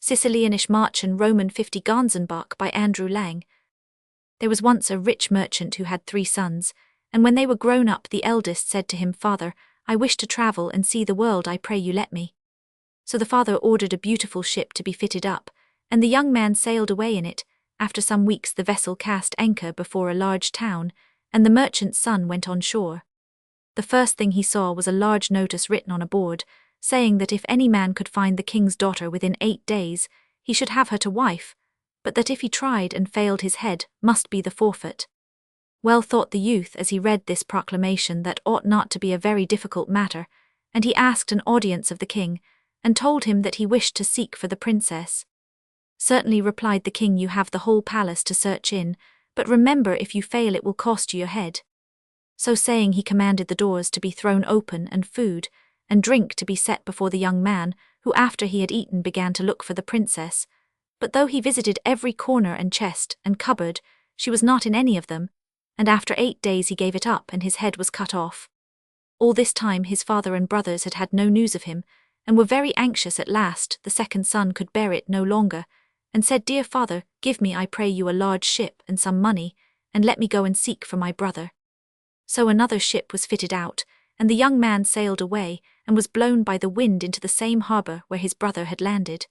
Sicilianische Märchen Roman 50 Gonzenbach by Andrew Lang. There was once a rich merchant who had 3 sons, and when they were grown up the eldest said to him, "Father, I wish to travel and see the world, I pray you let me." So the father ordered a beautiful ship to be fitted up, and the young man sailed away in it. After some weeks the vessel cast anchor before a large town, and the merchant's son went on shore. The first thing he saw was a large notice written on a board, saying that if any man could find the king's daughter within 8 days, he should have her to wife, but that if he tried and failed his head must be the forfeit. Well thought the youth as he read this proclamation that ought not to be a very difficult matter, and he asked an audience of the king, and told him that he wished to seek for the princess. "Certainly," replied the king, "you have the whole palace to search in, but remember if you fail it will cost you your head." So saying he commanded the doors to be thrown open and food and drink to be set before the young man, who after he had eaten began to look for the princess. But though he visited every corner and chest and cupboard, she was not in any of them, and after 8 days he gave it up and his head was cut off. All this time his father and brothers had had no news of him, and were very anxious. At last the second son could bear it no longer, and said, "Dear father, give me, I pray you, a large ship and some money, and let me go and seek for my brother." So another ship was fitted out, and the young man sailed away, and was blown by the wind into the same harbour where his brother had landed.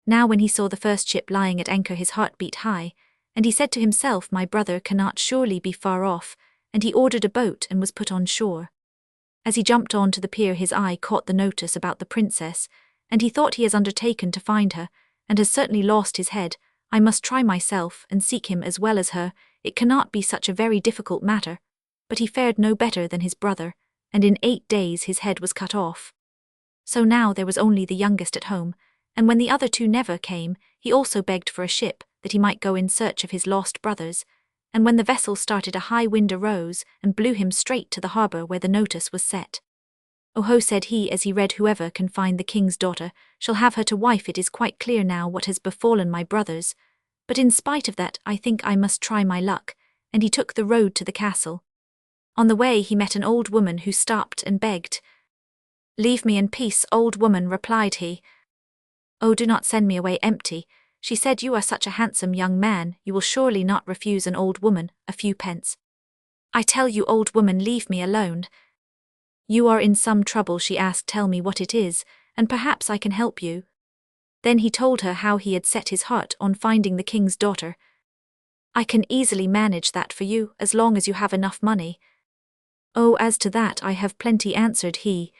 Now when he saw the first ship lying at anchor his heart beat high, and he said to himself, "My brother cannot surely be far off," and he ordered a boat and was put on shore. As he jumped on to the pier his eye caught the notice about the princess, and he thought, he has undertaken to find her, and has certainly lost his head. I must try myself and seek him as well as her, it cannot be such a very difficult matter. But he fared no better than his brother, and in 8 days his head was cut off. So now there was only the youngest at home, and when the other 2 never came, he also begged for a ship, that he might go in search of his lost brothers, and when the vessel started a high wind arose, and blew him straight to the harbour where the notice was set. "Oh-ho," said he as he read, "whoever can find the king's daughter shall have her to wife. It is quite clear now what has befallen my brothers, but in spite of that I think I must try my luck," and he took the road to the castle. On the way he met an old woman who stopped and begged. "Leave me in peace, old woman," replied he. "Oh, do not send me away empty," she said. "You are such a handsome young man, you will surely not refuse an old woman a few pence." "I tell you, old woman, leave me alone." "You are in some trouble," she asked. "Tell me what it is, and perhaps I can help you." Then he told her how he had set his heart on finding the king's daughter. "I can easily manage that for you, as long as you have enough money." "Oh, as to that I have plenty," answered he.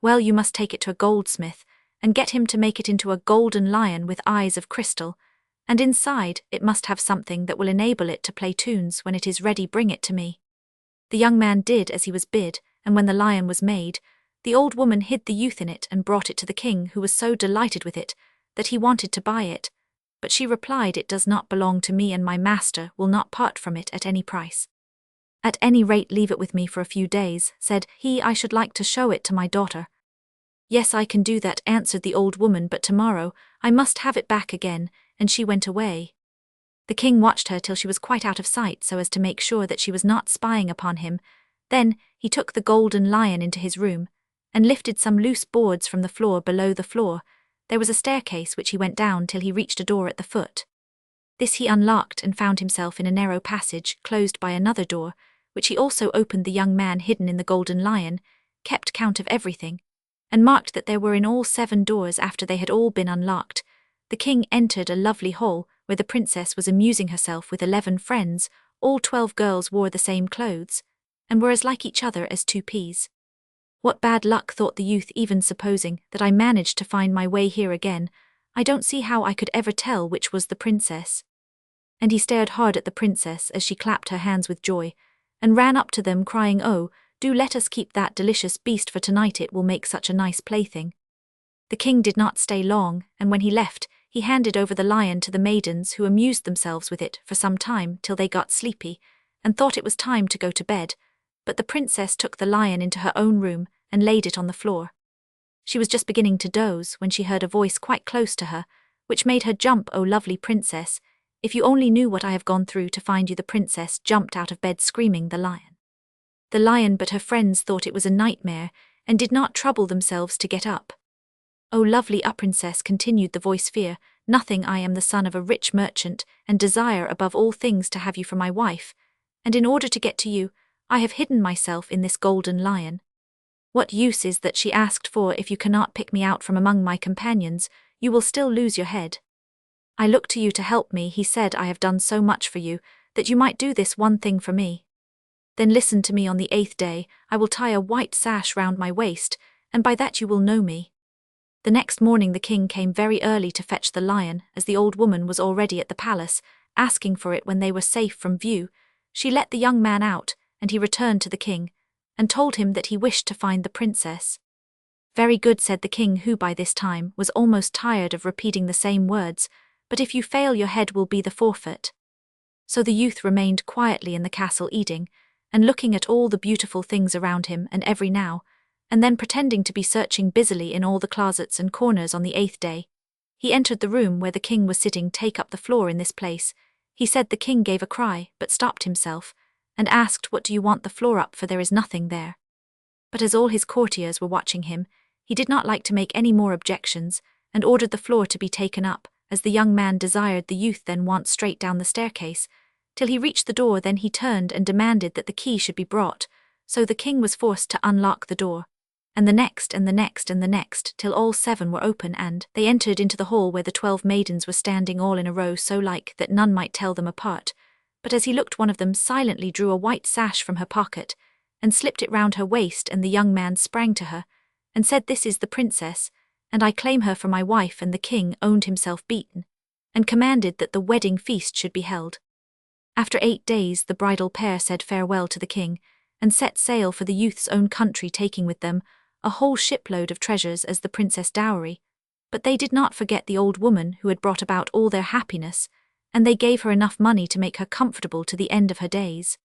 "Well, you must take it to a goldsmith, and get him to make it into a golden lion with eyes of crystal, and inside it must have something that will enable it to play tunes. When it is ready, bring it to me." The young man did as he was bid, and when the lion was made, the old woman hid the youth in it and brought it to the king, who was so delighted with it that he wanted to buy it, but she replied, "It does not belong to me, and my master will not part from it at any price." "At any rate leave it with me for a few days," said he. "I should like to show it to my daughter." "Yes, I can do that," answered the old woman, "but tomorrow I must have it back again," and she went away. The king watched her till she was quite out of sight, so as to make sure that she was not spying upon him. Then he took the golden lion into his room, and lifted some loose boards from the floor. Below the floor there was a staircase which he went down till he reached a door at the foot. This he unlocked and found himself in a narrow passage closed by another door, which he also opened. The young man, hidden in the golden lion, kept count of everything, and marked that there were in all 7 doors. After they had all been unlocked, the king entered a lovely hall where the princess was amusing herself with 11 friends. All 12 girls wore the same clothes, and were as like each other as 2 peas. "What bad luck," thought the youth, "even supposing that I managed to find my way here again, I don't see how I could ever tell which was the princess." And he stared hard at the princess as she clapped her hands with joy, and ran up to them crying, "Oh, do let us keep that delicious beast for tonight, it will make such a nice plaything." The king did not stay long, and when he left, he handed over the lion to the maidens, who amused themselves with it for some time till they got sleepy, and thought it was time to go to bed. But the princess took the lion into her own room and laid it on the floor. She was just beginning to doze when she heard a voice quite close to her, which made her jump. "Oh, lovely princess, if you only knew what I have gone through to find you." The princess jumped out of bed screaming, "The lion! The lion!" But her friends thought it was a nightmare, and did not trouble themselves to get up. "O lovely princess," continued the voice fear, "nothing, I am the son of a rich merchant, and desire above all things to have you for my wife, and in order to get to you, I have hidden myself in this golden lion. What use is that she asked for if you cannot pick me out from among my companions, you will still lose your head. I look to you to help me," he said. "I have done so much for you, that you might do this one thing for me. Then listen to me. On the 8th day, I will tie a white sash round my waist, and by that you will know me." The next morning the king came very early to fetch the lion, as the old woman was already at the palace, asking for it. When they were safe from view, she let the young man out, and he returned to the king, and told him that he wished to find the princess. "Very good," said the king, who by this time was almost tired of repeating the same words, "but if you fail, your head will be the forfeit." So the youth remained quietly in the castle, eating and looking at all the beautiful things around him, and every now and then pretending to be searching busily in all the closets and corners. On the 8th day, he entered the room where the king was sitting. "Take up the floor in this place," he said. The king gave a cry, but stopped himself, and asked, "What do you want the floor up for? There is nothing there." But as all his courtiers were watching him, he did not like to make any more objections, and ordered the floor to be taken up, as the young man desired. The youth then went straight down the staircase, till he reached the door. Then he turned and demanded that the key should be brought, so the king was forced to unlock the door, and the next, and the next, and the next, till all 7 were open, and they entered into the hall where the 12 maidens were standing all in a row, so like that none might tell them apart. But as he looked, one of them silently drew a white sash from her pocket, and slipped it round her waist, and the young man sprang to her, and said, "This is the princess, and I claim her for my wife." And the king owned himself beaten, and commanded that the wedding feast should be held. After 8 days the bridal pair said farewell to the king, and set sail for the youth's own country, taking with them a whole shipload of treasures as the princess dowry. But they did not forget the old woman who had brought about all their happiness, and they gave her enough money to make her comfortable to the end of her days.